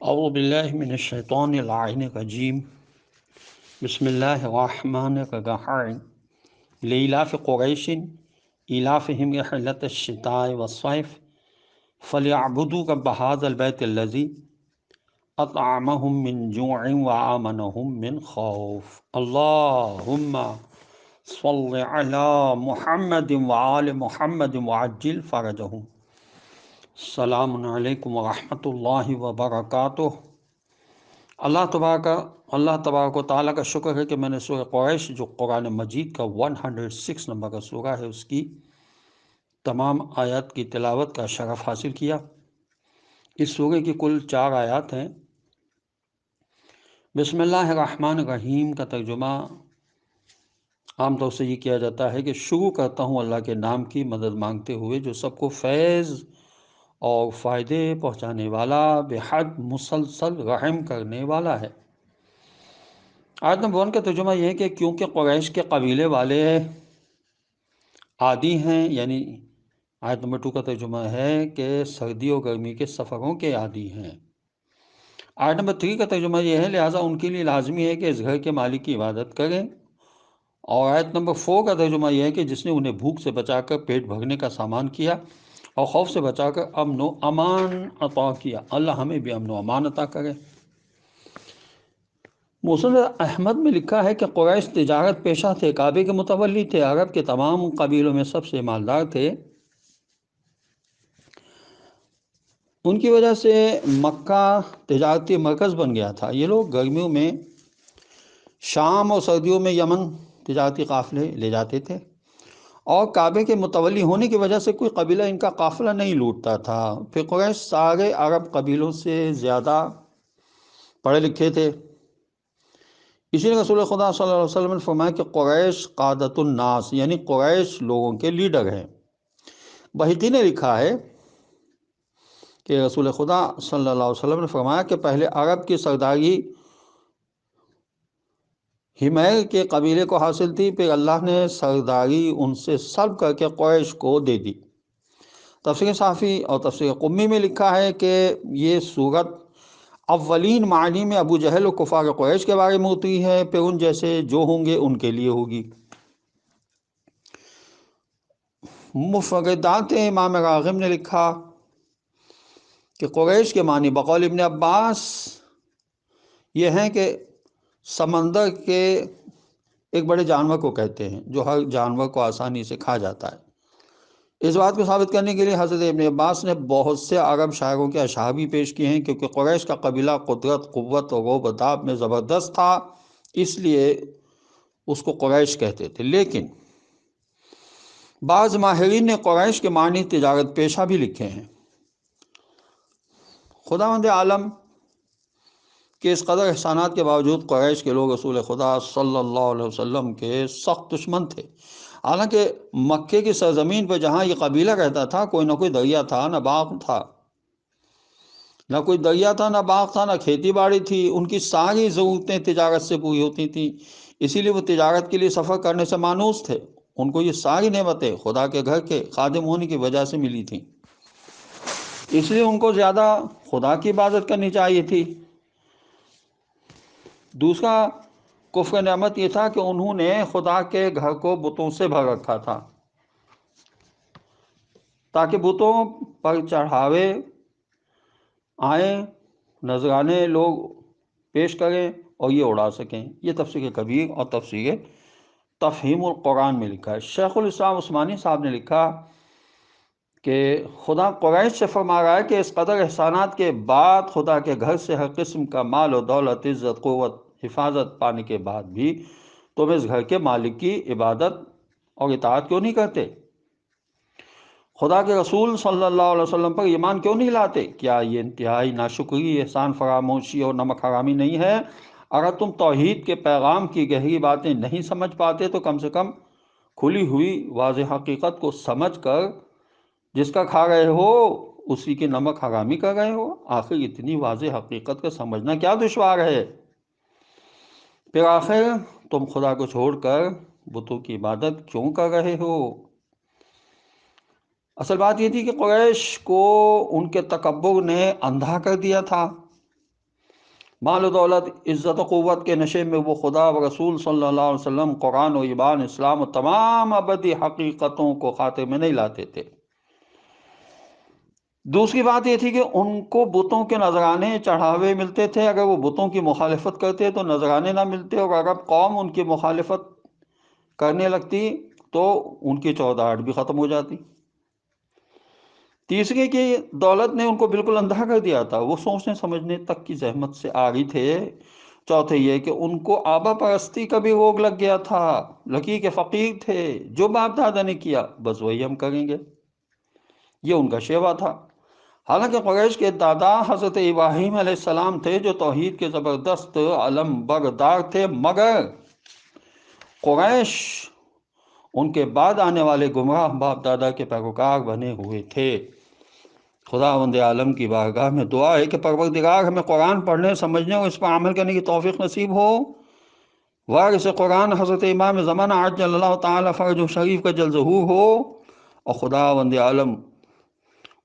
اعوذ باللہ من الشیطان اللعین الرجیم بسم اللہ الرحمن الرحیم لإلاف قریش إلافهم رحلة الشتاء والصيف فليعبدوا رب هذا البيت الذي أطعمهم من جوع وآمنهم من خوف اللهم صل على محمد وآل محمد وعجل فرجهم۔ السلام علیکم ورحمۃ اللہ وبرکاتہ۔ اللہ تبارک و تعالیٰ کا شکر ہے کہ میں نے سورہ قریش جو قرآن مجید کا 106 نمبر کا سورہ ہے اس کی تمام آیات کی تلاوت کا شرف حاصل کیا۔ اس سورہ کی کل 4 آیات ہیں۔ بسم اللہ الرحمن الرحیم کا ترجمہ عام طور سے یہ کیا جاتا ہے کہ شروع کرتا ہوں اللہ کے نام کی مدد مانگتے ہوئے جو سب کو فیض اور فائدے پہنچانے والا، بے حد مسلسل رحم کرنے والا ہے۔ آیت نمبر 1 کا ترجمہ یہ ہے کہ کیونکہ قریش کے قبیلے والے عادی ہیں، یعنی آیت نمبر 2 کا ترجمہ ہے کہ سردی اور گرمی کے سفروں کے عادی ہیں۔ آیت نمبر 3 کا ترجمہ یہ ہے لہٰذا ان کے لیے لازمی ہے کہ اس گھر کے مالک کی عبادت کریں۔ اور آیت نمبر 4 کا ترجمہ یہ ہے کہ جس نے انہیں بھوک سے بچا کر پیٹ بھرنے کا سامان کیا اور خوف سے بچا کر امن و امان عطا کیا، اللہ ہمیں بھی امن و امان عطا کرے۔ مسند احمد میں لکھا ہے کہ قریش تجارت پیشہ تھے، کعبے کے متولی تھے، عرب کے تمام قبیلوں میں سب سے مالدار تھے۔ ان کی وجہ سے مکہ تجارتی مرکز بن گیا تھا۔ یہ لوگ گرمیوں میں شام اور سردیوں میں یمن تجارتی قافلے لے جاتے تھے، اور کعبے کے متولی ہونے کی وجہ سے کوئی قبیلہ ان کا قافلہ نہیں لوٹتا تھا۔ پھر قریش سارے عرب قبیلوں سے زیادہ پڑھے لکھے تھے، اسی لیے رسول خدا صلی اللہ علیہ وسلم نے فرمایا کہ قریش قادۃ الناس، یعنی قریش لوگوں کے لیڈر ہیں۔ بہقی نے لکھا ہے کہ رسول خدا صلی اللہ علیہ وسلم نے فرمایا کہ پہلے عرب کی سرداری حمیر کے قبیلے کو حاصل تھی، پھر اللہ نے سرداری ان سے سلب کر کے قریش کو دے دی۔ تفسیر صافی اور تفسیر قمی میں لکھا ہے کہ یہ صورت اولین معنی میں ابو جہل و کفار قریش کے بارے میں اتری ہے، پھر ان جیسے جو ہوں گے ان کے لیے ہوگی۔ مفردات امام راغب نے لکھا کہ قریش کے معنی بقول ابن عباس یہ ہیں کہ سمندر کے ایک بڑے جانور کو کہتے ہیں جو ہر جانور کو آسانی سے کھا جاتا ہے۔ اس بات کو ثابت کرنے کے لیے حضرت ابن عباس نے بہت سے عرب شاعروں کے اشعار بھی پیش کیے ہیں، کیونکہ قریش کا قبیلہ قدرت، قوت اور رعب و داب میں زبردست تھا، اس لیے اس کو قریش کہتے تھے۔ لیکن بعض ماہرین نے قریش کے معنی تجارت پیشہ بھی لکھے ہیں۔ خداوند عالم کہ اس قدر احسانات کے باوجود قریش کے لوگ رسول خدا صلی اللہ علیہ وسلم کے سخت دشمن تھے۔ حالانکہ مکے کی سرزمین پر جہاں یہ قبیلہ رہتا تھا کوئی نہ کوئی دریا تھا، نہ باغ تھا، نہ باغ تھا، نہ کھیتی باڑی تھی۔ ان کی ساری ضرورتیں تجارت سے پوری ہوتی تھیں، اسی لیے وہ تجارت کے لیے سفر کرنے سے مانوس تھے۔ ان کو یہ ساری نعمتیں خدا کے گھر کے خادم ہونے کی وجہ سے ملی تھیں، اس لیے ان کو زیادہ خدا کی عبادت کرنی چاہیے تھی۔ دوسرا کفر نعمت یہ تھا کہ انہوں نے خدا کے گھر کو بتوں سے بھر رکھا تھا، تاکہ بتوں پر چڑھاوے آئیں، نذرانے لوگ پیش کریں اور یہ اڑا سکیں۔ یہ تفسیر کبیر اور تفسیر تفہیم القرآن میں لکھا ہے۔ شیخ الاسلام عثمانی صاحب نے لکھا کہ خدا قریش سے فرما رہا ہے کہ اس قدر احسانات کے بعد، خدا کے گھر سے ہر قسم کا مال و دولت، عزت، قوت، حفاظت پانے کے بعد بھی تم اس گھر کے مالک کی عبادت اور اطاعت کیوں نہیں کرتے؟ خدا کے رسول صلی اللہ علیہ وسلم پر ایمان کیوں نہیں لاتے؟ کیا یہ انتہائی ناشکری، احسان فراموشی اور نمک حرامی نہیں ہے؟ اگر تم توحید کے پیغام کی گہری باتیں نہیں سمجھ پاتے تو کم سے کم کھلی ہوئی واضح حقیقت کو سمجھ کر جس کا کھا رہے ہو اسی کی نمک حرامی کر رہے ہو۔ آخر اتنی واضح حقیقت کو سمجھنا کیا دشوار ہے؟ پھر آخر تم خدا کو چھوڑ کر بتوں کی عبادت کیوں کر رہے ہو؟ اصل بات یہ تھی کہ قریش کو ان کے تکبر نے اندھا کر دیا تھا۔ مال و دولت، عزت و قوت کے نشے میں وہ خدا و رسول صلی اللہ علیہ وسلم، قرآن و ایمان، اسلام و تمام ابدی حقیقتوں کو خاطر میں نہیں لاتے تھے۔ دوسری بات یہ تھی کہ ان کو بتوں کے نذرانے چڑھاوے ملتے تھے، اگر وہ بتوں کی مخالفت کرتے تو نذرانے نہ ملتے، اور اگر قوم ان کی مخالفت کرنے لگتی تو ان کی چوداہٹ بھی ختم ہو جاتی۔ تیسری کہ دولت نے ان کو بالکل اندھا کر دیا تھا، وہ سوچنے سمجھنے تک کی زحمت سے آگئی تھے۔ چوتھے یہ کہ ان کو آبا پرستی کا بھی روگ لگ گیا تھا، لکی کے فقیر تھے، جو باپ دادا نے کیا بس وہی ہم کریں گے، یہ ان کا شیوا تھا۔ حالانکہ قریش کے دادا حضرت ابراہیم علیہ السلام تھے، جو توحید کے زبردست علم بردار تھے، مگر قریش ان کے بعد آنے والے گمراہ باپ دادا کے پیروکار بنے ہوئے تھے۔ خداوند عالم کی بارگاہ میں دعا ہے کہ پروردگار ہمیں قرآن پڑھنے، سمجھنے اور اس پر عمل کرنے کی توفیق نصیب ہو۔ وارث قرآن حضرت امام زمانہ عجل اللہ تعالیٰ فرجہ شریف کا جلد ظہور ہو، اور خداوند عالم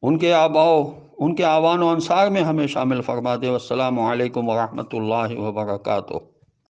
ان کے آبان و انصار میں ہمیں شامل فرما دے۔ والسلام علیکم ورحمۃ اللہ وبرکاتہ۔